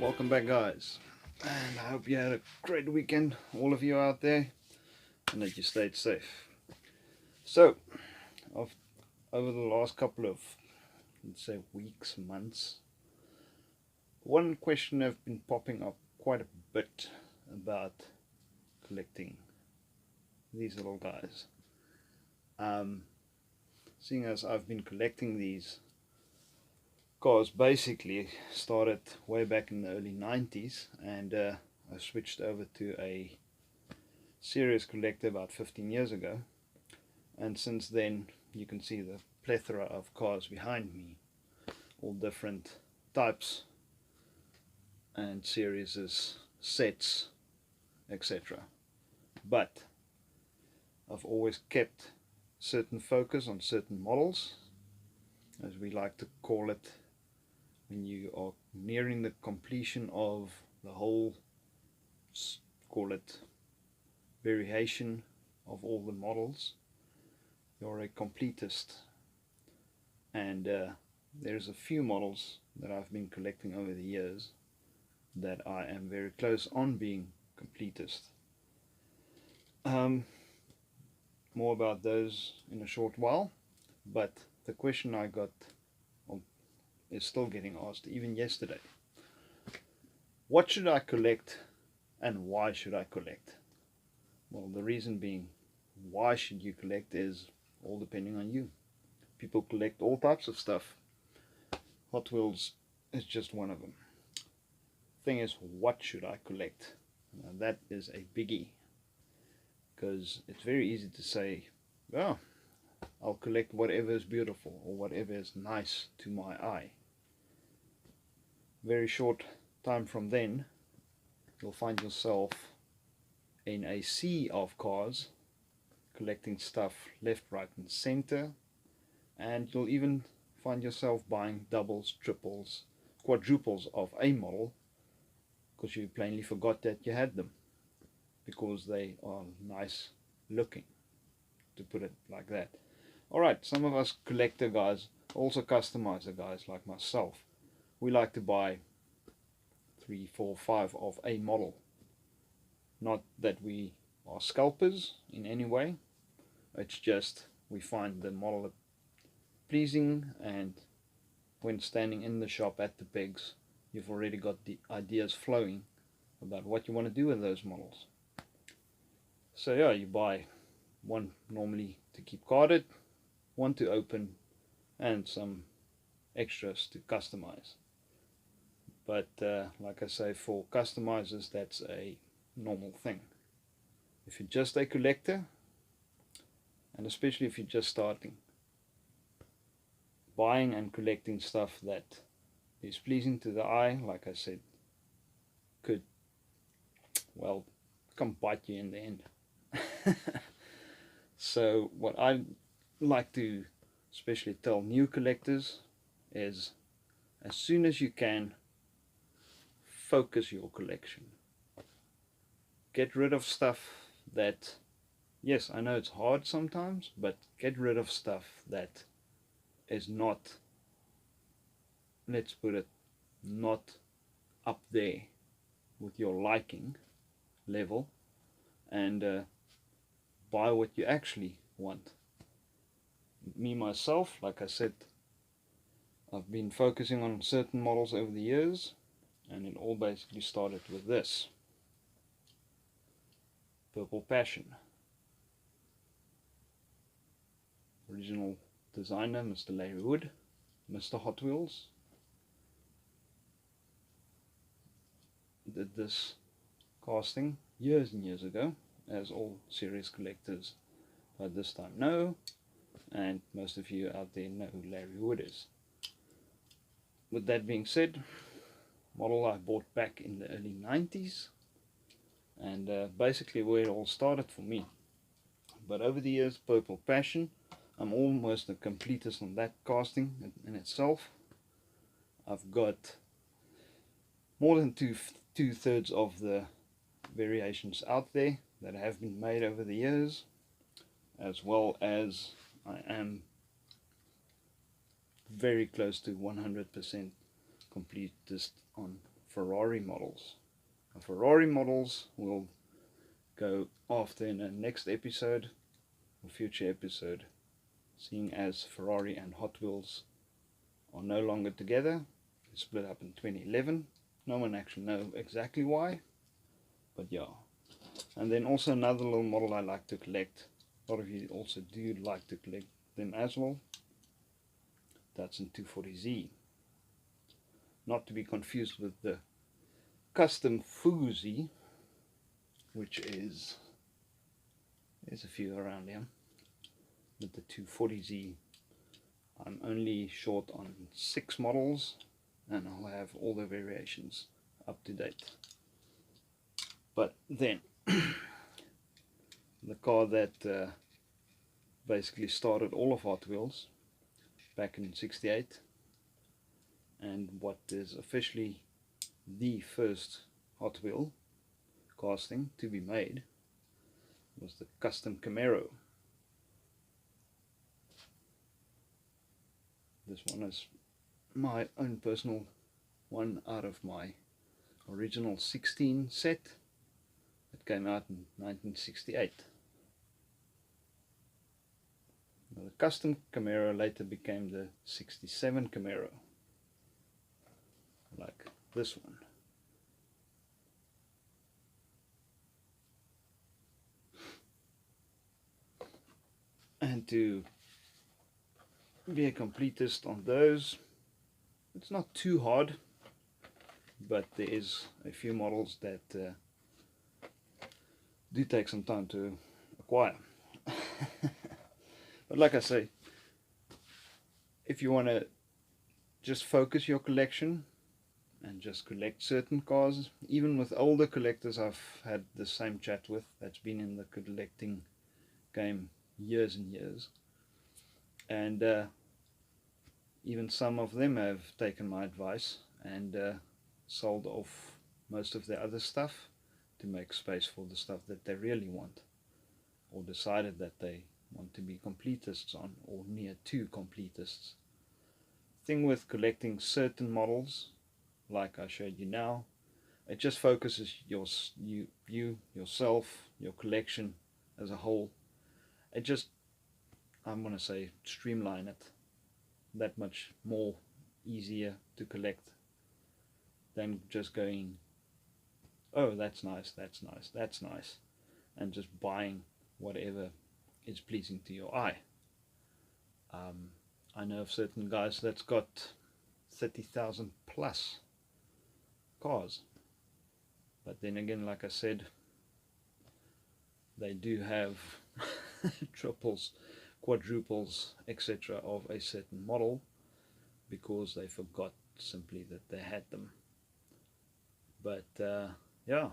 Welcome back, guys, and I hope you had a great weekend, all of you out there, and that you stayed safe. So, of over the last couple of, let's say, weeks, months, one question has been popping up quite a bit about collecting these little guys. Seeing as I've been collecting these cars, basically started way back in the early 90s, and I switched over to a serious collector about 15 years ago, and since then you can see the plethora of cars behind me, all different types and series, sets, etc. But I've always kept certain focus on certain models, as we like to call it, when you are nearing the completion of the whole, call it, variation of all the models. You're a completist, and there's a few models that I've been collecting over the years that I am very close on being completist. More about those in a short while, but the question I got is still getting asked, even yesterday. What should I collect and why should I collect? Well, the reason being, why should you collect is all depending on you. People collect all types of stuff. Hot Wheels is just one of them. Thing is, what should I collect? Now, that is a biggie, because it's very easy to say, well, I'll collect whatever is beautiful or whatever is nice to my eye. Very short time from then, you'll find yourself in a sea of cars, collecting stuff left, right and center, and you'll even find yourself buying doubles, triples, quadruples of a model because you plainly forgot that you had them, because they are nice looking, to put it like that. Alright, some of us collector guys, also customizer guys like myself, we like to buy 3, 4, 5 of a model. Not that we are scalpers in any way, it's just we find the model pleasing, and when standing in the shop at the pegs, you've already got the ideas flowing about what you want to do with those models. So yeah, you buy one normally to keep carded, one to open, and some extras to customize. But like I say, for customizers, that's a normal thing. If you're just a collector, and especially if you're just starting, buying and collecting stuff that is pleasing to the eye, like I said, could, well, come bite you in the end. So what I like to especially tell new collectors is, as soon as you can, focus your collection. Get rid of stuff that, yes, I know it's hard sometimes, but get rid of stuff that is not, let's put it, not up there with your liking level, and buy what you actually want. Me myself, like I said, I've been focusing on certain models over the years, and it all basically started with this Purple Passion. Original designer Mr. Larry Wood, Mr. Hot Wheels, did this casting years and years ago, as all serious collectors by this time know, and most of you out there know who Larry Wood is. With that being said, model I bought back in the early 90s, and basically where it all started for me. But over the years, Purple Passion, I'm almost a completist on that casting in itself. I've got more than two-thirds of the variations out there that have been made over the years, as well as I am very close to 100% completist on Ferrari models. The Ferrari models will go after in the next episode or future episode, seeing as Ferrari and Hot Wheels are no longer together. They split up in 2011. No one actually knows exactly why, but yeah. And then also another little model I like to collect. A lot of you also do like to collect them as well. That's in 240Z. Not to be confused with the custom Fuzi, which is, there's a few around here. With the 240Z, I'm only short on 6 models, and I'll have all the variations up to date. But then, the car that basically started all of Hot Wheels back in '68, and what is officially the first Hot Wheel casting to be made, was the custom Camaro. This one is my own personal one out of my original 16 set that came out in 1968. Now, the custom Camaro later became the 67 Camaro, like this one. And to be a completist on those, it's not too hard, but there is a few models that do take some time to acquire. But like I say, if you want to just focus your collection and just collect certain cars, even with older collectors I've had the same chat with, that's been in the collecting game years and years, and even some of them have taken my advice and sold off most of their other stuff to make space for the stuff that they really want, or decided that they want to be completists on, or near to completists. Thing with collecting certain models, like I showed you now, it just focuses yourself, your collection as a whole. It just, I'm going to say, streamline it. That much more easier to collect than just going, oh, that's nice, that's nice, that's nice, and just buying whatever is pleasing to your eye. I know of certain guys that's got 30,000 plus cars, but then again, like I said, they do have triples, quadruples, etc. of a certain model because they forgot simply that they had them. But yeah,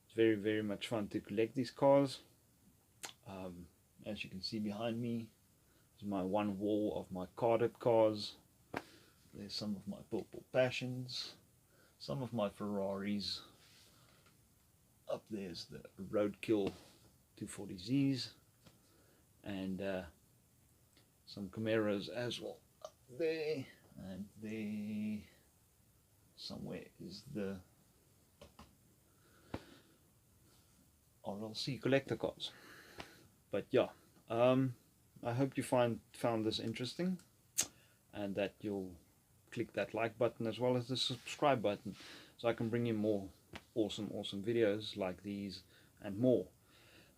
it's very, very much fun to collect these cars. As you can see behind me is my one wall of my carded cars. There's some of my Purple Passions, some of my Ferraris. Up there's the Roadkill 240Zs, and some Camaros as well. Up there, and there somewhere is the RLC collector cars. But yeah, I hope you found this interesting, and that you'll click that like button as well as the subscribe button, so I can bring you more awesome videos like these and more.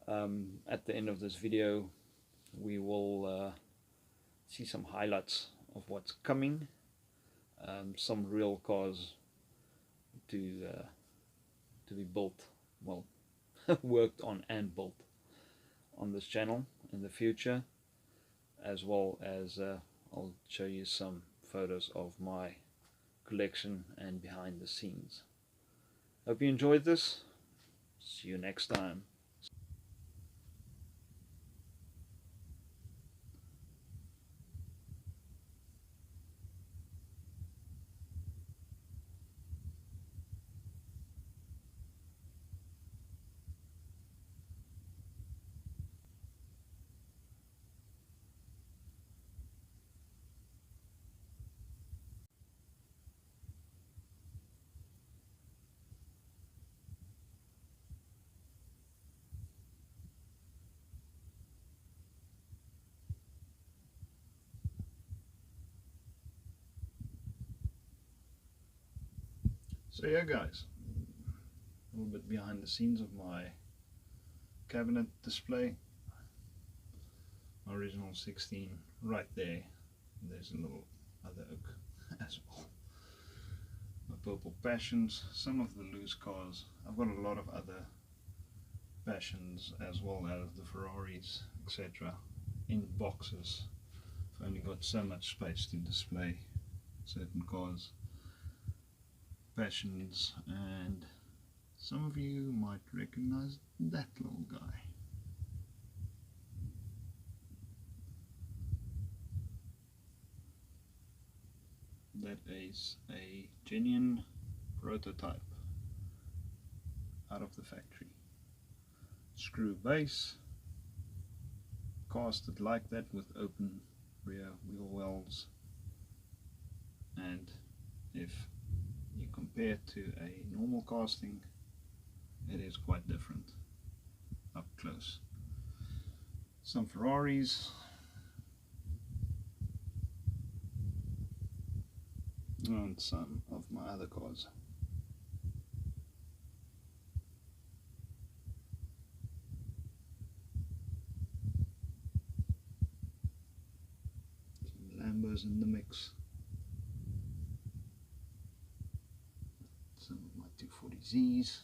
At the end of this video, we will see some highlights of what's coming, some real cars to be built, well, worked on and built on this channel in the future, as well as I'll show you some photos of my collection and behind the scenes. Hope you enjoyed this. See you next time. So yeah guys, a little bit behind the scenes of my cabinet display. My original 16 right there. There's a little other oak as well. My purple passions, some of the loose cars. I've got a lot of other passions as well as the Ferraris, etc. in boxes. I've only got so much space to display certain cars, passions, and some of you might recognize that little guy. That is a genuine prototype out of the factory. Screw base, casted like that with open rear wheel wells, and if you compare it to a normal casting, it is quite different up close. Some Ferraris, and some of my other cars. Some Lambos in the mix. Some of my 240Zs.